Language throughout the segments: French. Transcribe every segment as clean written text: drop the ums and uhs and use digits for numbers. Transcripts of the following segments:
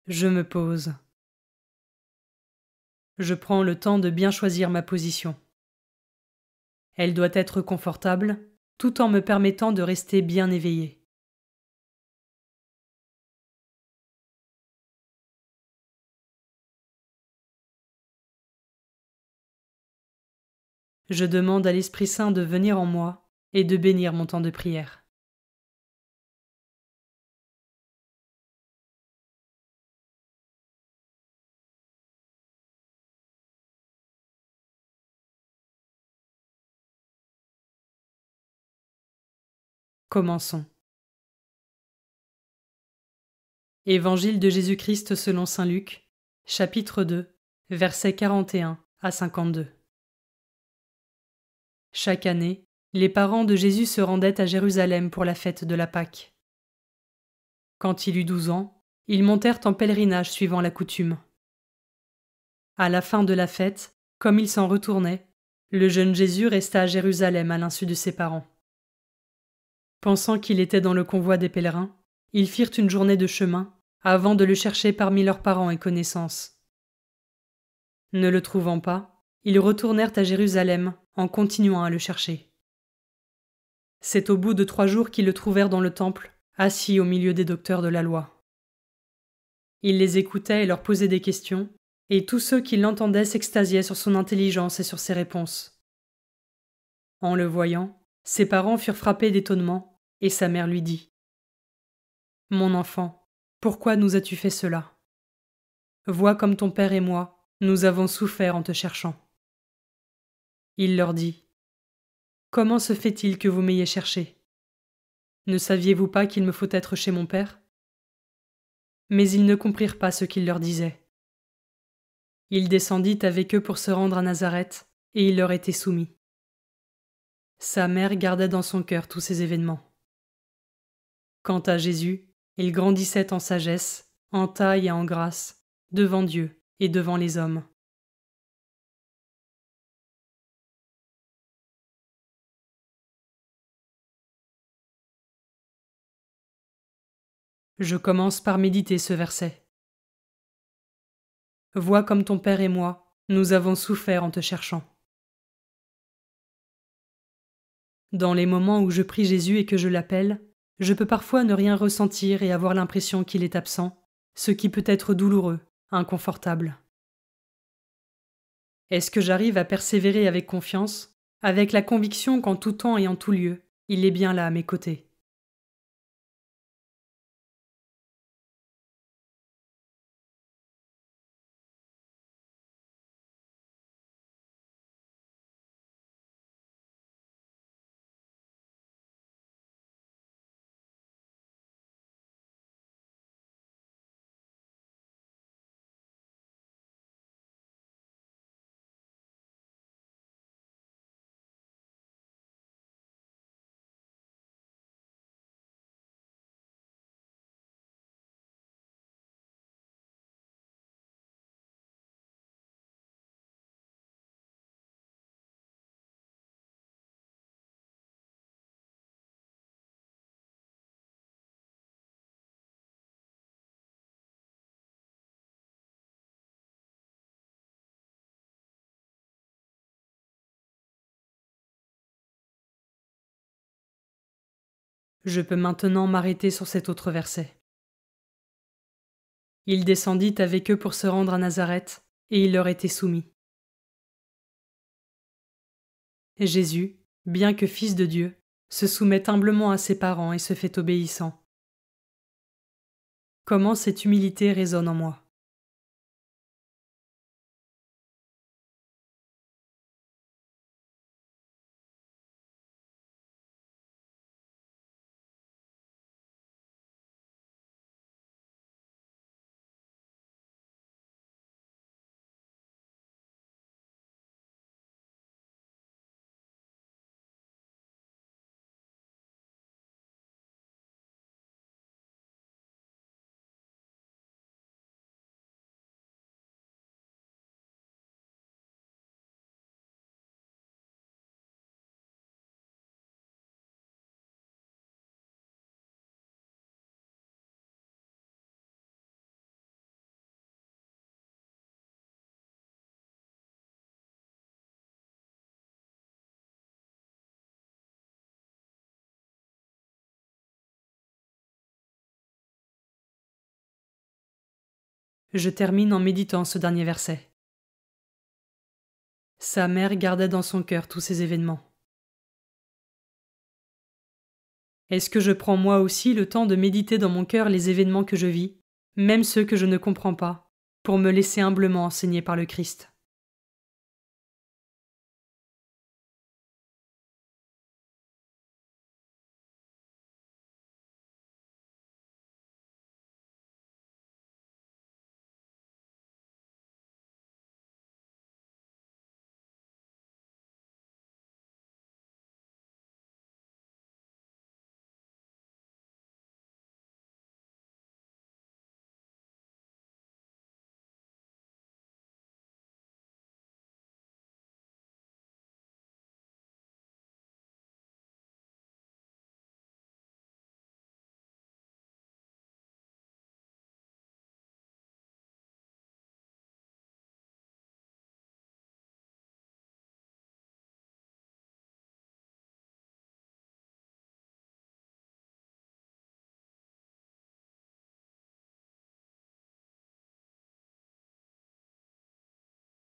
Je me pose. Je prends le temps de bien choisir ma position. Elle doit être confortable, tout en me permettant de rester bien éveillé. Je demande à l'Esprit Saint de venir en moi et de bénir mon temps de prière. Commençons. Évangile de Jésus-Christ selon saint Luc, chapitre 2, versets 41 à 52. Chaque année, les parents de Jésus se rendaient à Jérusalem pour la fête de la Pâque. Quand il eut 12 ans, ils montèrent en pèlerinage suivant la coutume. À la fin de la fête, comme ils s'en retournaient, le jeune Jésus resta à Jérusalem à l'insu de ses parents. Pensant qu'il était dans le convoi des pèlerins, ils firent une journée de chemin avant de le chercher parmi leurs parents et connaissances. Ne le trouvant pas, ils retournèrent à Jérusalem en continuant à le chercher. C'est au bout de 3 jours qu'ils le trouvèrent dans le temple, assis au milieu des docteurs de la loi. Il les écoutait et leur posait des questions, et tous ceux qui l'entendaient s'extasiaient sur son intelligence et sur ses réponses. En le voyant, ses parents furent frappés d'étonnement, et sa mère lui dit : « Mon enfant, pourquoi nous as-tu fait cela ? Vois comme ton père et moi, nous avons souffert en te cherchant. » Il leur dit : « Comment se fait-il que vous m'ayez cherché ? Ne saviez-vous pas qu'il me faut être chez mon père ? » Mais ils ne comprirent pas ce qu'il leur disait. Il descendit avec eux pour se rendre à Nazareth, et il leur était soumis. Sa mère gardait dans son cœur tous ces événements. Quant à Jésus, il grandissait en sagesse, en taille et en grâce, devant Dieu et devant les hommes. Je commence par méditer ce verset. Vois comme ton père et moi, nous avons souffert en te cherchant. Dans les moments où je prie Jésus et que je l'appelle, je peux parfois ne rien ressentir et avoir l'impression qu'il est absent, ce qui peut être douloureux, inconfortable. Est-ce que j'arrive à persévérer avec confiance, avec la conviction qu'en tout temps et en tout lieu, il est bien là à mes côtés ? Je peux maintenant m'arrêter sur cet autre verset. Il descendit avec eux pour se rendre à Nazareth, et il leur était soumis. Jésus, bien que fils de Dieu, se soumet humblement à ses parents et se fait obéissant. Comment cette humilité résonne en moi ? Je termine en méditant ce dernier verset. Sa mère gardait dans son cœur tous ces événements. Est-ce que je prends moi aussi le temps de méditer dans mon cœur les événements que je vis, même ceux que je ne comprends pas, pour me laisser humblement enseigner par le Christ?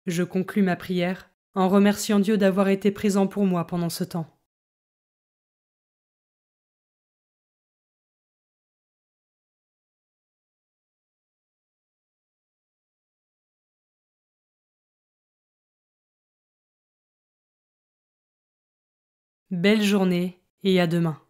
Je conclus ma prière en remerciant Dieu d'avoir été présent pour moi pendant ce temps. Belle journée et à demain.